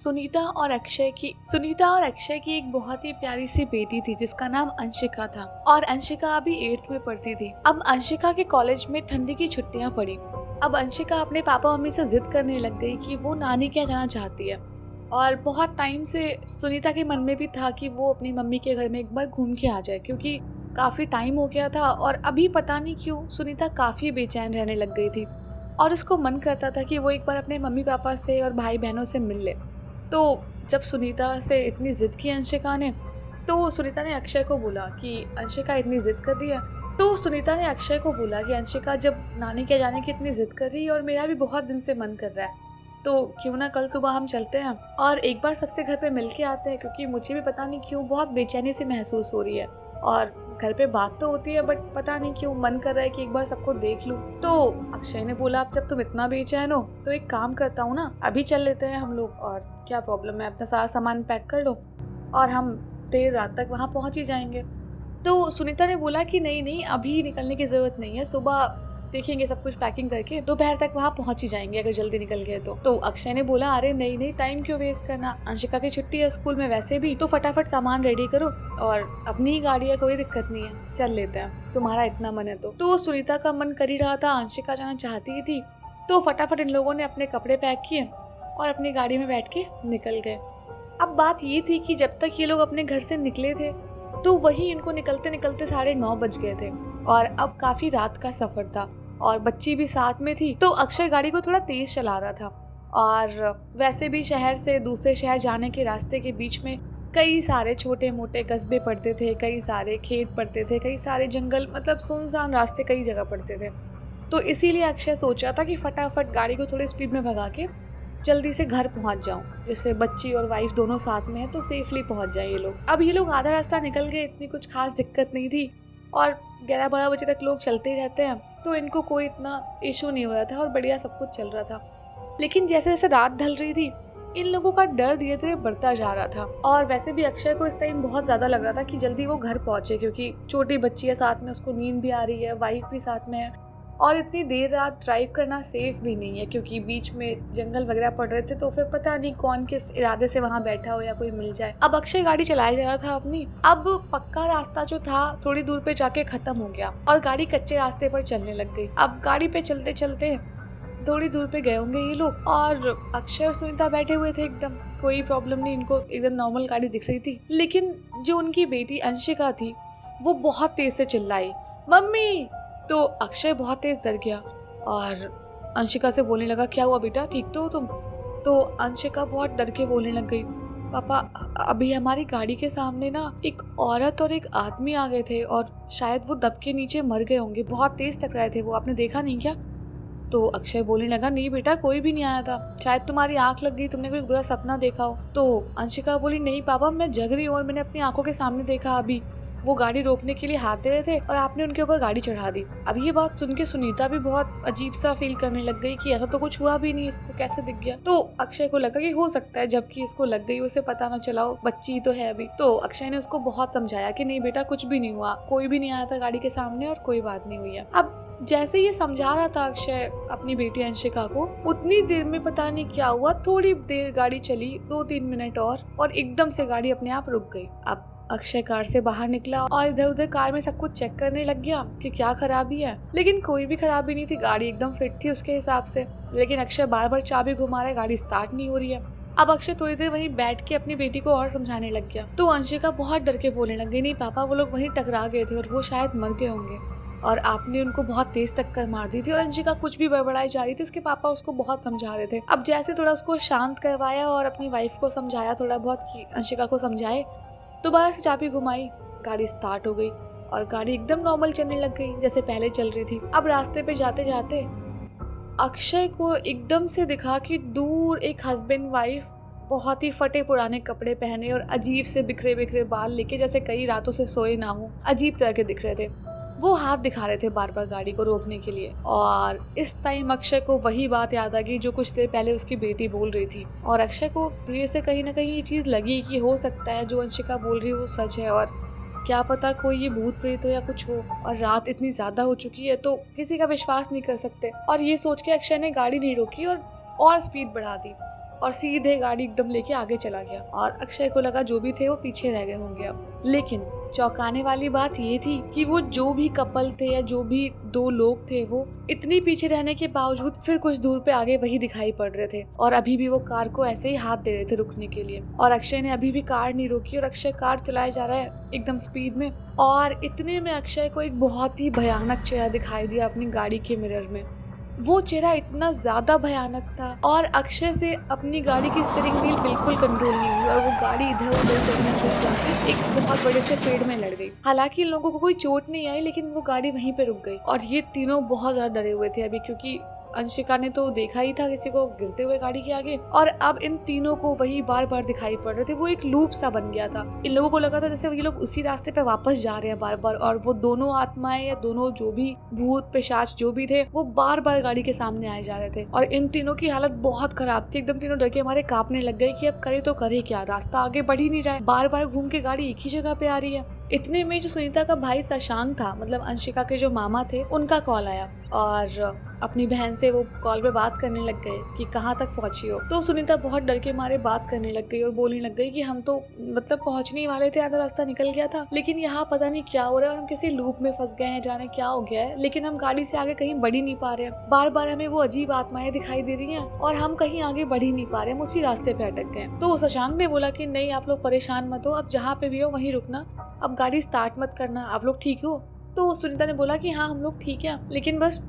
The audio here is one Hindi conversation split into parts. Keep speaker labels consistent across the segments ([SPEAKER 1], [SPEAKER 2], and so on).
[SPEAKER 1] सुनीता और अक्षय की एक बहुत ही प्यारी सी बेटी थी जिसका नाम अंशिका था। और अंशिका अभी 8th में पढ़ती थी। अब अंशिका के कॉलेज में ठंडी की छुट्टियां पड़ी। अब अंशिका अपने पापा मम्मी से जिद करने लग गई कि वो नानी के यहाँ जाना चाहती है। और बहुत टाइम से सुनीता के मन में भी था कि वो अपनी मम्मी के घर में एक बार घूम के आ जाए, क्योंकि काफ़ी टाइम हो गया था और अभी पता नहीं क्यों सुनीता काफ़ी बेचैन रहने लग गई थी और उसको मन करता था कि वो एक बार अपने मम्मी पापा से और भाई बहनों से मिल ले। तो जब सुनीता से इतनी ज़िद की अंशिका ने, तो सुनीता ने अक्षय को बोला कि अंशिका इतनी ज़िद कर रही है। तो सुनीता ने अक्षय को बोला कि अंशिका जब नानी के जाने की इतनी ज़िद कर रही है और मेरा भी बहुत दिन से मन कर रहा है, तो क्यों ना कल सुबह हम चलते हैं और एक बार सबसे घर पे मिल के आते हैं, क्योंकि मुझे भी पता नहीं क्यों बहुत बेचैनी सी महसूस हो रही है। और घर पे बात तो होती है बट पता नहीं क्यों मन कर रहा है कि एक बार सबको देख लूं। तो अक्षय ने बोला अब जब तुम इतना बेचैन हो तो एक काम करता हूँ ना, अभी चल लेते हैं हम लोग, और क्या प्रॉब्लम है, अपना सारा सामान पैक कर लो और हम देर रात तक वहाँ पहुँच ही जाएंगे। तो सुनीता ने बोला कि नहीं अभी निकलने की ज़रूरत नहीं है, सुबह देखेंगे सब कुछ पैकिंग करके, दोपहर तक वहाँ पहुँच ही जाएंगे अगर जल्दी निकल गए तो अक्षय ने बोला अरे नहीं टाइम क्यों वेस्ट करना, अंशिका की छुट्टी है स्कूल में वैसे भी, तो फटाफट सामान रेडी करो और अपनी ही गाड़ी है, कोई दिक्कत नहीं है, चल लेते हैं, तुम्हारा इतना मन है तो सुनीता का मन कर ही रहा था, अंशिका जाना चाहती ही थी। तो फटाफट इन लोगों ने अपने कपड़े पैक किए और अपनी गाड़ी में बैठ के निकल गए। अब बात ये थी कि जब तक ये लोग अपने घर से निकले थे तो वही इनको निकलते निकलते 9:30 बज गए थे और अब काफ़ी रात का सफ़र था और बच्ची भी साथ में थी। तो अक्षय गाड़ी को थोड़ा तेज चला रहा था और वैसे भी शहर से दूसरे शहर जाने के रास्ते के बीच में कई सारे छोटे मोटे कस्बे पड़ते थे, कई सारे खेत पड़ते थे, कई सारे जंगल, मतलब सुनसान रास्ते कई जगह पड़ते थे। तो इसीलिए अक्षय सोचा था कि फटाफट गाड़ी को थोड़ी स्पीड में भगा के जल्दी से घर पहुंच जाऊं, जैसे बच्ची और वाइफ दोनों साथ में है तो सेफली पहुंच जाए ये लोग। अब ये लोग आधा रास्ता निकल गए, इतनी कुछ खास दिक्कत नहीं थी और 11-12 बजे तक लोग चलते ही रहते हैं तो इनको कोई इतना इशू नहीं हो रहा था और बढ़िया सब कुछ चल रहा था। लेकिन जैसे जैसे रात ढल रही थी इन लोगों का डर धीरे धीरे बढ़ता जा रहा था और वैसे भी अक्षय को इस टाइम बहुत ज़्यादा लग रहा था कि जल्दी वो घर पहुंचे, क्योंकि छोटी बच्ची है साथ में, उसको नींद भी आ रही है, वाइफ भी साथ में है और इतनी देर रात ड्राइव करना सेफ भी नहीं है, क्योंकि बीच में जंगल वगैरह पड़ रहे थे तो फिर पता नहीं कौन किस इरादे से वहां बैठा हो या कोई मिल जाए। अब अक्षय गाड़ी चलाया जा रहा था अपनी। अब पक्का रास्ता जो था थोड़ी दूर पे जाके खत्म हो गया और गाड़ी कच्चे रास्ते पर चलने लग गई। अब गाड़ी पे चलते चलते थोड़ी दूर पे गए होंगे ये लोग और अक्षय और सुनीता बैठे हुए थे, एकदम कोई प्रॉब्लम नहीं, इनको एकदम नॉर्मल गाड़ी दिख रही थी। लेकिन जो उनकी बेटी अंशिका थी वो बहुत तेज से चिल्लाई मम्मी। तो अक्षय बहुत तेज डर गया और अंशिका से बोलने लगा क्या हुआ बेटा, ठीक तो हो तुम? तो अंशिका बहुत डर के बोलने लग गई पापा अभी हमारी गाड़ी के सामने ना एक औरत और एक आदमी आ गए थे और शायद वो दब के नीचे मर गए होंगे, बहुत तेज टकराए थे वो, आपने देखा नहीं क्या? तो अक्षय बोलने लगा नहीं बेटा कोई भी नहीं आया था, शायद तुम्हारी आंख लग गई, तुमने कोई बुरा सपना देखा हो। तो अंशिका बोली नहीं पापा मैं जग रही हूँ और मैंने अपनी आंखों के सामने देखा, अभी वो गाड़ी रोकने के लिए हाथ दे रहे थे और आपने उनके ऊपर गाड़ी चढ़ा दी। अब ये बात सुन के सुनीता भी बहुत अजीब सा फील करने लग गई कि ऐसा तो कुछ हुआ भी नहीं, इसको कैसे दिख गया। तो अक्षय को लगा कि हो सकता है जबकि इसको लग गई उसे पता ना चला हो, बच्ची तो है अभी। तो अक्षय ने उसको बहुत समझाया कि नहीं बेटा कुछ भी नहीं हुआ, कोई भी नहीं आया था गाड़ी के सामने और कोई बात नहीं हुई है। अब जैसे ये समझा रहा था अक्षय अपनी बेटी अंशिका को, उतनी देर में पता नहीं क्या हुआ, थोड़ी देर गाड़ी चली 2-3 मिनट और एकदम से गाड़ी अपने आप रुक गई। अब अक्षय कार से बाहर निकला और इधर उधर कार में सब कुछ चेक करने लग गया कि क्या खराबी है, लेकिन कोई भी खराबी नहीं थी, गाड़ी एकदम फिट थी उसके हिसाब से। लेकिन अक्षय बार बार चाबी घुमा रहा है, गाड़ी स्टार्ट नहीं हो रही है। अब अक्षय थोड़ी देर वहीं बैठ के अपनी बेटी को और समझाने लग गया। तो अंशिका बहुत डर के बोलने लग गई नहीं पापा वो लोग वहीं टकरा गए थे और वो शायद मर गए होंगे और आपने उनको बहुत तेज टक्कर मार दी थी। और अंशिका कुछ भी बड़बड़ाई जा रही थी, उसके पापा उसको बहुत समझा रहे थे। अब जैसे थोड़ा उसको शांत करवाया और अपनी वाइफ को समझाया थोड़ा बहुत कि अंशिका को समझाए, दोबारा से चाबी घुमाई, गाड़ी स्टार्ट हो गई और गाड़ी एकदम नॉर्मल चलने लग गई जैसे पहले चल रही थी। अब रास्ते पे जाते जाते अक्षय को एकदम से दिखा कि दूर एक हस्बैंड वाइफ बहुत ही फटे पुराने कपड़े पहने और अजीब से बिखरे बिखरे बाल लेके, जैसे कई रातों से सोए ना हो, अजीब तरह के दिख रहे थे। वो हाथ दिखा रहे थे बार बार गाड़ी को रोकने के लिए। और इस टाइम अक्षय को वही बात याद आ गई जो कुछ देर पहले उसकी बेटी बोल रही थी और अक्षय को धीरे से कहीं ना कहीं ये चीज़ लगी कि हो सकता है जो अंशिका बोल रही है वो सच है और क्या पता कोई ये भूत प्रेत हो या कुछ हो। और रात इतनी ज़्यादा हो चुकी है तो किसी का विश्वास नहीं कर सकते। और ये सोच के अक्षय ने गाड़ी नहीं रोकी और स्पीड बढ़ा दी और सीधे गाड़ी एकदम लेके आगे चला गया। और अक्षय को लगा जो भी थे वो पीछे रह गए होंगे अब। लेकिन चौंकाने वाली बात ये थी कि वो जो भी कपल थे या जो भी दो लोग थे वो इतनी पीछे रहने के बावजूद फिर कुछ दूर पे आगे वही दिखाई पड़ रहे थे और अभी भी वो कार को ऐसे ही हाथ दे रहे थे रुकने के लिए। और अक्षय ने अभी भी कार नहीं रोकी और अक्षय कार चलाए जा रहा है एकदम स्पीड में। और इतने में अक्षय को एक बहुत ही भयानक चेहरा दिखाई दिया अपनी गाड़ी के मिरर में। वो चेहरा इतना ज्यादा भयानक था और अक्षय से अपनी गाड़ी की स्टीयरिंग व्हील बिल्कुल कंट्रोल नहीं हुई और वो गाड़ी इधर उधर करने की जाके एक बहुत बड़े से पेड़ में लड़ गई। हालांकि इन लोगों को कोई चोट नहीं आई लेकिन वो गाड़ी वहीं पे रुक गई। और ये तीनों बहुत ज्यादा डरे हुए थे अभी, क्योंकि अंशिका ने तो देखा ही था किसी को गिरते हुए गाड़ी के आगे और अब इन तीनों को वही बार बार दिखाई पड़ रहे थे। वो एक लूप सा बन गया था। इन लोगों को लगा था जैसे ये लोग उसी रास्ते पे वापस जा रहे हैं बार बार, और वो दोनों आत्माएं या दोनों जो भी भूत पिशाच जो भी थे वो बार बार गाड़ी के सामने आए जा रहे थे। और इन तीनों की हालत बहुत खराब थी, एकदम तीनों डर के हमारे कांपने लग गए कि अब करे तो करे क्या, रास्ता आगे बढ़ ही नहीं रहा है, बार बार घूम के गाड़ी एक ही जगह पे आ रही है। इतने में जो सुनीता का भाई शशांक था, मतलब अंशिका के जो मामा थे, उनका कॉल आया और अपनी बहन से वो कॉल पे बात करने लग गए कि कहाँ तक पहुंची हो। तो सुनीता बहुत डर के मारे बात करने लग गई और बोलने लग गई कि हम तो मतलब पहुंचने ही वाले थे, आधा रास्ता निकल गया था, लेकिन यहाँ पता नहीं क्या हो रहा है और हम किसी लूप में फंस गए हैं, जाने क्या हो गया है, लेकिन हम गाड़ी से आगे कहीं बढ़ ही नहीं पा रहे हैं। बार बार हमें वो अजीब आत्माएं दिखाई दे रही हैं और हम कहीं आगे बढ़ ही नहीं पा रहे, हम उसी रास्ते पे अटक गए। तो शशांक ने बोला कि नहीं, आप लोग परेशान मत हो, आप जहाँ पे भी हो वहीं रुकना, अब गाड़ी स्टार्ट मत करना, आप लोग ठीक हो। तो सुनीता ने बोला कि हाँ हम लोग ठीक है, लेकिन बस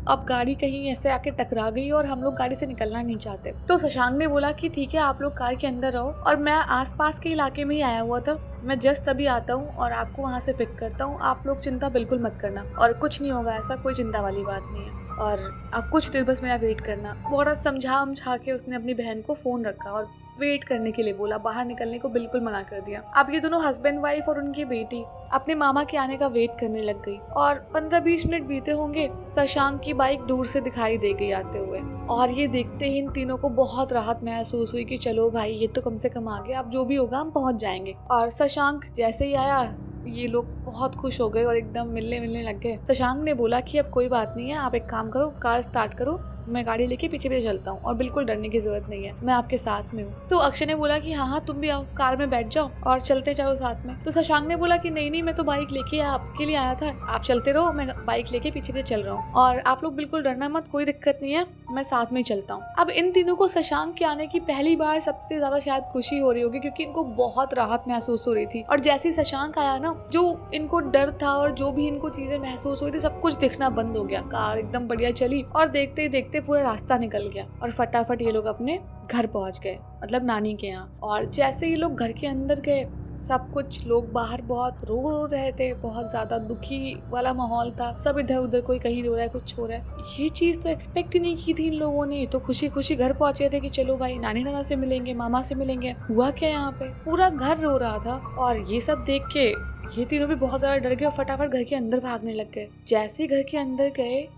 [SPEAKER 1] अब गाड़ी कहीं ऐसे आके टकरा गई और हम लोग गाड़ी से निकलना नहीं चाहते। तो शशांक ने बोला कि ठीक है, आप लोग कार के अंदर रहो और मैं आसपास के इलाके में ही आया हुआ था, मैं जस्ट अभी आता हूँ और आपको वहाँ से पिक करता हूँ, आप लोग चिंता बिल्कुल मत करना और कुछ नहीं होगा, ऐसा कोई चिंता वाली बात नहीं है और आप कुछ देर बस मेरा वेट करना। बहुत समझा के उसने अपनी बहन को फोन रखा और वेट करने के लिए बोला, बाहर निकलने को बिल्कुल मना कर दिया। अब ये दोनों हस्बैंड वाइफ और उनकी बेटी अपने मामा के आने का वेट करने लग गई और 15-20 मिनट बीते होंगे, शशांक की बाइक दूर से दिखाई दे गई आते हुए। और ये देखते ही इन तीनों को बहुत राहत महसूस हुई कि चलो भाई ये तो कम से कम आ गया, अब जो भी होगा हम पहुंच जाएंगे। और शशांक जैसे ही आया ये लोग बहुत खुश हो गए और एकदम मिलने लग गए। शशांक ने बोला कि अब कोई बात नहीं है, आप एक काम करो, कार स्टार्ट करो, मैं गाड़ी लेके पीछे चलता हूँ और बिल्कुल डरने की जरूरत नहीं है, मैं आपके साथ में हूँ। तो अक्षय ने बोला कि हाँ तुम भी आओ, कार में बैठ जाओ और चलते जाओ साथ में। तो शशांक ने बोला कि नहीं मैं तो बाइक लेके आपके लिए आया था, आप चलते रहो, मैं बाइक लेके पीछे चल रहा हूँ और आप लोग बिल्कुल डरना मत, कोई दिक्कत नहीं है, मैं साथ में चलता हूँ। अब इन तीनों को शशांक के आने की पहली बार सबसे ज्यादा शायद खुशी हो रही होगी, क्योंकि इनको बहुत राहत महसूस हो रही थी। और जैसे ही शशांक आया ना, जो इनको डर था और जो भी इनको चीजें महसूस हुई थी सब कुछ दिखना बंद हो गया। कार एकदम बढ़िया चली और देखते ही देखते पूरा रास्ता निकल गया और फटाफट ये लोग अपने घर पहुंच गए, मतलब नानी के यहाँ। और जैसे ये लोग घर के अंदर गए, सब कुछ लोग बाहर बहुत रो रहे थे, बहुत ज्यादा दुखी वाला माहौल था, सब इधर उधर, कोई कहीं रो रहा है, कुछ हो रहा है। ये चीज तो एक्सपेक्ट ही नहीं की थी इन लोगों ने, तो खुशी खुशी घर पहुंचे थे कि चलो भाई नानी नाना से मिलेंगे, मामा से मिलेंगे। हुआ क्या, यहाँ पे पूरा घर रो रहा था और ये सब देख के ये तीनों भी बहुत ज्यादा डर गए और फटाफट घर के अंदर भागने लग गए। जैसे घर के अंदर गए,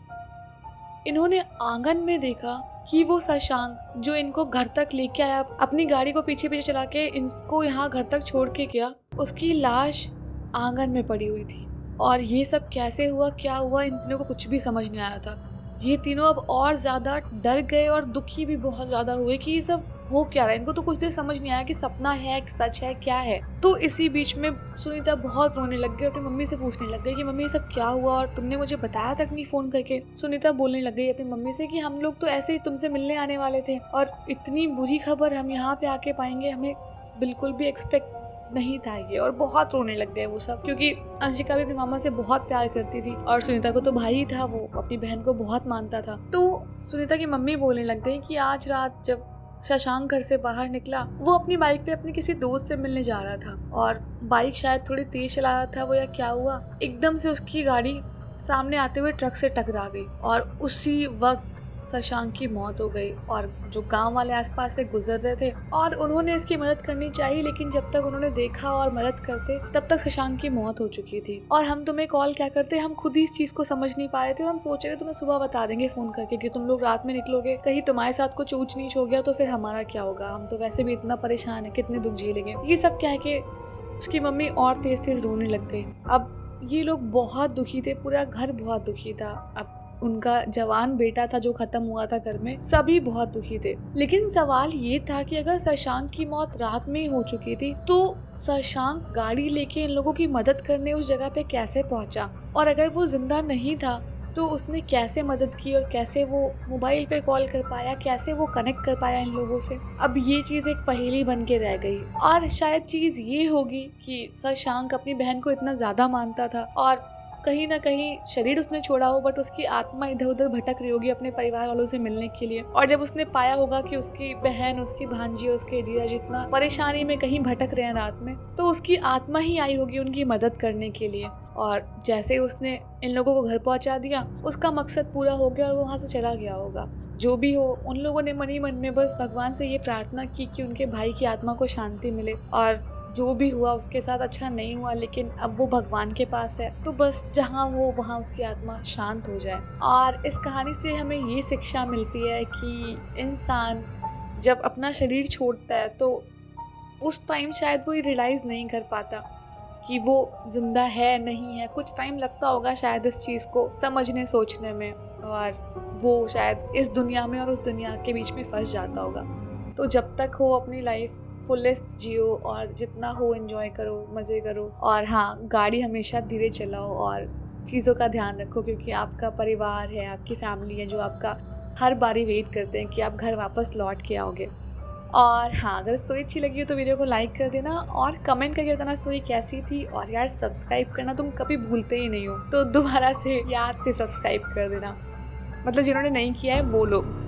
[SPEAKER 1] इन्होंने आंगन में देखा कि वो शशांक जो इनको घर तक लेके आया, अपनी गाड़ी को पीछे चला के इनको यहाँ घर तक छोड़ के गया, उसकी लाश आंगन में पड़ी हुई थी। और ये सब कैसे हुआ, क्या हुआ, इन तीनों को कुछ भी समझ नहीं आया था। ये तीनों अब और ज्यादा डर गए और दुखी भी बहुत ज्यादा हुए कि ये सब हो क्या रहा है। इनको तो कुछ देर समझ नहीं आया कि सपना है, सच है, क्या है। तो इसी बीच में सुनीता बहुत रोने लग गई, अपनी मम्मी से पूछने लग गई कि मम्मी ये सब क्या हुआ और तुमने मुझे बताया तक नहीं फोन करके। सुनीता बोलने लग गई अपनी मम्मी से कि हम लोग तो ऐसे ही तुमसे मिलने आने वाले थे और इतनी बुरी खबर हम यहाँ पे आके पाएंगे, हमें बिल्कुल भी एक्सपेक्ट नहीं था ये। और बहुत रोने लग गए वो सब, क्योंकि अंशिका भी अपनी मामा से बहुत प्यार करती थी और सुनीता को तो भाई था, वो अपनी बहन को बहुत मानता था। तो सुनीता की मम्मी बोलने लग गई कि आज रात जब शशांक घर से बाहर निकला, वो अपनी बाइक पे अपने किसी दोस्त से मिलने जा रहा था और बाइक शायद थोड़ी तेज चला रहा था वो, या क्या हुआ, एकदम से उसकी गाड़ी सामने आते हुए ट्रक से टकरा गई और उसी वक्त शशांक की मौत हो गई। और जो गांव वाले आसपास से गुजर रहे थे और उन्होंने इसकी मदद करनी चाहिए, लेकिन जब तक उन्होंने देखा और मदद करते तब तक शशांक की मौत हो चुकी थी। और हम तुम्हें कॉल क्या करते, हम खुद ही इस चीज को समझ नहीं पाए थे और हम सोच रहे थे तुम्हें सुबह बता देंगे फोन करके कि तुम लोग रात में निकलोगे, कहीं तुम्हारे साथ कुछ ऊंच नीच हो गया तो फिर हमारा क्या होगा, हम तो वैसे भी इतना परेशान है, कितने दुख झेलेंगे। ये सब कह के उसकी मम्मी और तेज तेज रोने लग गई। अब ये लोग बहुत दुखी थे, पूरा घर बहुत दुखी था। अब उनका जवान बेटा था जो खत्म हुआ था घर में, सभी बहुत दुखी थे। लेकिन सवाल ये था कि अगर शशांक की मौत रात में ही हो चुकी थी तो शशांक गाड़ी लेके इन लोगों की मदद करने उस जगह पे कैसे पहुंचा, और अगर वो जिंदा नहीं था तो उसने कैसे मदद की और कैसे वो मोबाइल पे कॉल कर पाया, कैसे वो कनेक्ट कर पाया इन लोगों से। अब ये चीज़ एक पहेली बन के रह गई। और शायद चीज़ ये होगी कि शशांक अपनी बहन को इतना ज़्यादा मानता था और कहीं ना कहीं शरीर उसने छोड़ा हो बट उसकी आत्मा इधर उधर भटक रही होगी अपने परिवार वालों से मिलने के लिए। और जब उसने पाया होगा कि उसकी बहन, उसकी भांजी, उसके जीजा जितना परेशानी में कहीं भटक रहे हैं रात में, तो उसकी आत्मा ही आई होगी उनकी मदद करने के लिए। और जैसे ही उसने इन लोगों को घर पहुंचा दिया, उसका मकसद पूरा हो गया और वो वहाँ से चला गया होगा। जो भी हो, उन लोगों ने मन ही मन में बस भगवान से ये प्रार्थना की कि उनके भाई की आत्मा को शांति मिले। और जो भी हुआ उसके साथ अच्छा नहीं हुआ, लेकिन अब वो भगवान के पास है, तो बस जहाँ हो वहाँ उसकी आत्मा शांत हो जाए। और इस कहानी से हमें ये शिक्षा मिलती है कि इंसान जब अपना शरीर छोड़ता है तो उस टाइम शायद वो रियलाइज़ नहीं कर पाता कि वो जिंदा है नहीं है। कुछ टाइम लगता होगा शायद इस चीज़ को समझने सोचने में, और वो शायद इस दुनिया में और उस दुनिया के बीच में फंस जाता होगा। तो जब तक हो अपनी लाइफ फुलेस्ट जियो और जितना हो एंजॉय करो, मज़े करो। और हाँ, गाड़ी हमेशा धीरे चलाओ और चीज़ों का ध्यान रखो, क्योंकि आपका परिवार है, आपकी फैमिली है जो आपका हर बारी वेट करते हैं कि आप घर वापस लौट के आओगे। और हाँ, अगर स्टोरी अच्छी लगी हो तो वीडियो को लाइक कर देना और कमेंट करके बताना स्टोरी कैसी थी। और यार, सब्सक्राइब करना तुम कभी भूलते ही नहीं हो, तो दोबारा से याद से सब्सक्राइब कर देना। मतलब जिन्होंने नहीं किया है वो लोग।